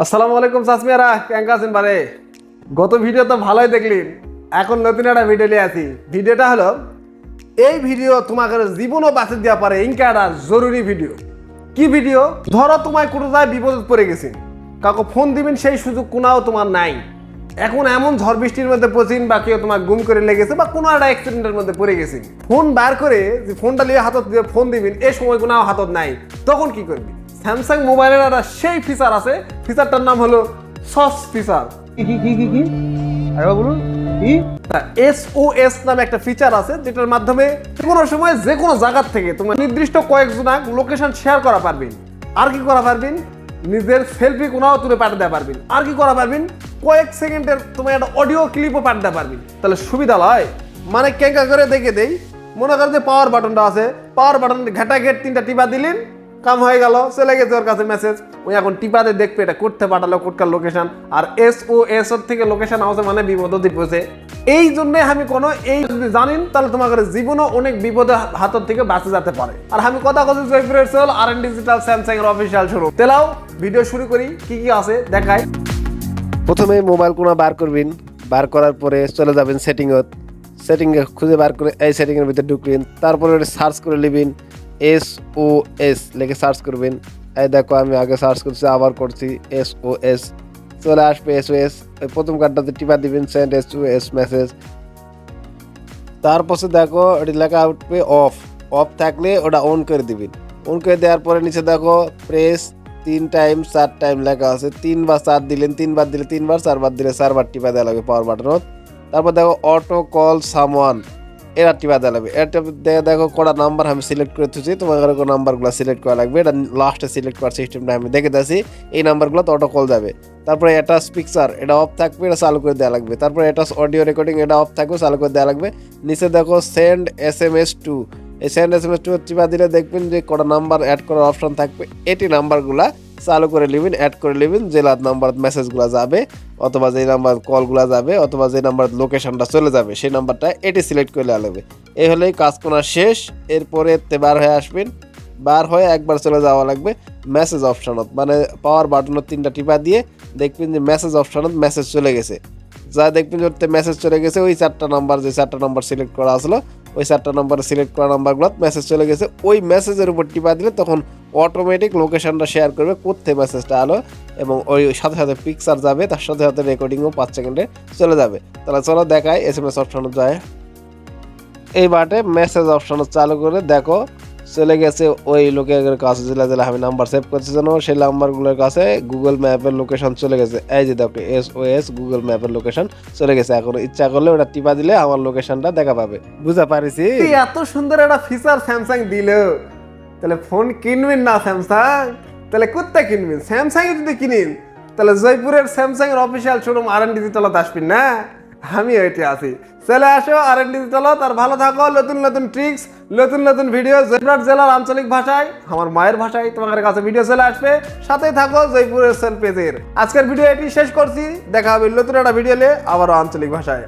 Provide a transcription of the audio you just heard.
আসসালামু আলাইকুম চাচমিয়ারা, কেমন আছেন বারে? গত ভিডিও তো ভালোই দেখলেন, এখন নতুন একটা ভিডিও নিয়ে আসি। ভিডিওটা হলো এই ভিডিও তোমাকে জীবনও বাঁচিয়ে দেওয়া পারে, ইনকা একটা জরুরি ভিডিও। কি ভিডিও? ধরো তোমায় কোনো জায়গায় বিপদ পড়ে গেছে, কাউকে ফোন দিবেন সেই সুযোগ কোনাও তোমার নাই। এখন এমন ঝড় বৃষ্টির মধ্যে পচিন বা কেউ তোমার গুম করে লেগেছে বা কোনো একটা অ্যাক্সিডেন্টের মধ্যে পড়ে গেছে, ফোন বার করে যে ফোনটা নিয়ে হাতত দিয়ে ফোন দিবেন, এই সময় কোনো হাতত নাই, তখন কি করবি? স্যামসাং মোবাইলের একটা সেই ফিচার আছে, ফিচারটার নাম হলো সস ফিচার। কি আরে বলুন কি? SOS নামে একটা ফিচার আছে, যেটার মাধ্যমে কোনো সময় যে কোনো জায়গার থেকে তোমার নির্দিষ্ট কয়েকজন লোকেশন শেয়ার করা পারবেন। আর কি করা পারবেন? নিজের সেলফি কোনাও তুলে পাঠাতে পারবেন। আর কি করা পারবেন? কয়েক সেকেন্ডের তোমার একটা অডিও ক্লিপও পাঠাতে পারবেন। তাহলে সুবিধা লয়, মানে কেঙ্কা করে দেখে দেই। মনে করেন যে পাওয়ার বাটনটা আছে, পাওয়ার বাটন ঘাটা ঘেট 3টা টিপা দিলেন, কাম হয়ে গেল, চলে গেছে ওর কাছে মেসেজ। ওই এখন টিপাতে দেখবে এটা করতে পাঠালো কোটকার লোকেশন। আর SOS এর থেকে লোকেশন আছে মানে বিপদ দিপছে। এই জন্য আমি কোনো এই যদি জানেন তাহলে তোমাদের জীবনও অনেক বিপদের হাতের থেকে বাঁচে যেতে পারে। আর আমি কথা কথা জয়পুরের সেল আর ডিজিটাল স্যামসাং এর অফিসিয়াল শোরুম। তেলাও ভিডিও শুরু করি, কি কি আছে দেখায়। প্রথমে মোবাইল কোনা বার করবেন, বার করার পরে চলে যাবেন সেটিং এ খুঁজে বার করে এই সেটিং এর ভিতরে ঢুকবেন। তারপরে সার্চ করে নেবেন SOS লিখে সার্চ করবেন। এই দেখো আমি আগে সার্চ করছি, আবার করছি SOS, চলে আসবে SOS। প্রথম কার্ডটাতে টিপা দিবেন, সেন্ড SOS মেসেজ। তারপরে দেখো এটি লেখা উঠবে অফ থাকলে ওটা অন করে দিবেন। অন করে দেওয়ার পরে নিচে দেখো প্রেস 3 টাইম 4 টাইম লেখা আছে। 3 বার 4 দিলেন, 3 বার দিলে 3 বার, 4 বার দিলে 4 বার টিপা দেওয়া লাগবে পাওয়ার বাটনত। তারপর দেখো অটো কল সামওয়ান, এরা টিপা দেওয়া লাগবে। এটা দেখো কটা নাম্বার আমি সিলেক্ট করে দিচ্ছি, তোমার কোনো নাম্বারগুলো সিলেক্ট করা লাগবে। এটা লাস্টে সিলেক্ট করার সিস্টেমটা আমি দেখে দিয়েছি। এই নাম্বারগুলো তো অটো কল যাবে। তারপরে অ্যাটাচ পিকচার, এটা অফ থাকবে, এটা চালু করে দেওয়া লাগবে। তারপরে অ্যাটাচ অডিও রেকর্ডিং, এটা অফ থাকবে, চালু করে দেওয়া লাগবে। নিচে দেখো সেন্ড SMS টু, এই সেন্ড SMS টু টিপা দিলে দেখবেন যে কটা নাম্বার অ্যাড করার অপশন থাকবে। এটি নাম্বারগুলা চালু করে নেবেন, অ্যাড করে নেবেন। যে নাম্বার মেসেজগুলো যাবে অথবা যে নাম্বার কলগুলো যাবে অথবা যে নাম্বার লোকেশনটা চলে যাবে সেই নাম্বারটা এটি সিলেক্ট করে লাগবে। এই হলেই কাজ করা শেষ। এরপরে বার হয়ে আসবেন, বার হয়ে একবার চলে যাওয়া লাগবে মেসেজ অপশনত, মানে পাওয়ার বাটনের 3টা টিপা দিয়ে দেখবেন যে মেসেজ অপশনত মেসেজ চলে গেছে। যা দেখবেন যে মেসেজ চলে গেছে, ওই 4টা নাম্বার, যে 4টা নাম্বার সিলেক্ট করা আসলো ওই 4টা নাম্বার সিলেক্ট করা নাম্বারগুলো মেসেজ চলে গেছে। ওই মেসেজের উপর টিপা দিলে তখন অটোমেটিক লোকেশনটা শেয়ার করবে কোথায় মেসেজটা আলো, এবং ওই সাথে সাথে পিকচার যাবে, তার সাথে সাথে রেকর্ডিংও 5 সেকেন্ডে চলে যাবে। তাহলে চলো দেখায় SMS অপশনে যায়। এই বাটে মেসেজ অপশন চালু করে দেখো চলে গেছে ওই লোকের কাছে, যেটা আমি নাম্বার সেভ করছি যেন সেই নাম্বারগুলোর কাছে গুগল ম্যাপের লোকেশন চলে গেছে। এই যে দেখো SOS গুগল ম্যাপের লোকেশন চলে গেছে। এখন ইচ্ছা করলে ওটা টিপা দিলে আমার লোকেশনটা দেখা পাবে। বুঝা পারিছি? এত সুন্দর একটা ফিচার স্যামসাং দিল, তাহলে ফোন কিনবেন না স্যামসাং? তাহলে কোথায় কিনবেন? স্যামসাং এ যদি কিনেন তাহলে জয়পুরের স্যামসাং এর অফিসিয়াল শোরুম আর ডিজিটালত আসবেন না? আমি ওইটি আছি, চলে আসো আর ডিজিটালত। আর ভালো থাকো, নতুন নতুন ট্রিক্স, নতুন নতুন ভিডিও জয়পুর জেলার আঞ্চলিক ভাষায়, আমার মায়ের ভাষায় তোমাদের কাছে ভিডিও চলে আসবে। সাথেই থাকো জয়পুরের সেল পেজের। আজকের ভিডিও এটি শেষ করছি, দেখা হবে নতুন একটা ভিডিও নিয়ে, আবারও আঞ্চলিক ভাষায়।